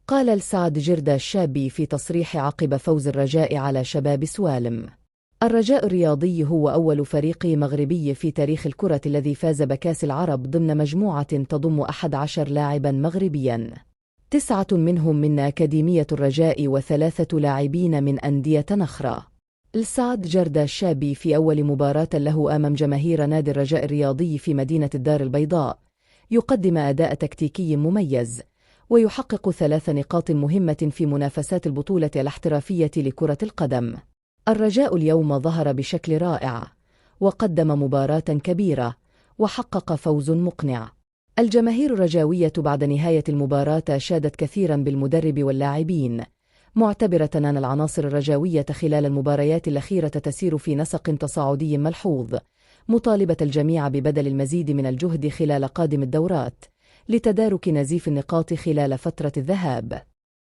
قال السعد جردة الشابي في تصريح عقب فوز الرجاء على شباب سوالم: الرجاء الرياضي هو أول فريق مغربي في تاريخ الكرة الذي فاز بكأس العرب ضمن مجموعة تضم 11 لاعبا مغربيا، 9 منهم من أكاديمية الرجاء و3 لاعبين من أندية أخرى. السعد جردة الشابي في أول مباراة له أمام جماهير نادي الرجاء الرياضي في مدينة الدار البيضاء يقدم أداء تكتيكي مميز، ويحقق 3 نقاط مهمة في منافسات البطولة الاحترافية لكرة القدم. الرجاء اليوم ظهر بشكل رائع، وقدم مباراة كبيرة، وحقق فوز مقنع. الجماهير الرجاوية بعد نهاية المباراة شادت كثيرا بالمدرب واللاعبين، معتبرة أن العناصر الرجاوية خلال المباريات الأخيرة تسير في نسق تصاعدي ملحوظ، مطالبة الجميع ببذل المزيد من الجهد خلال قادم الدورات لتدارك نزيف النقاط خلال فترة الذهاب.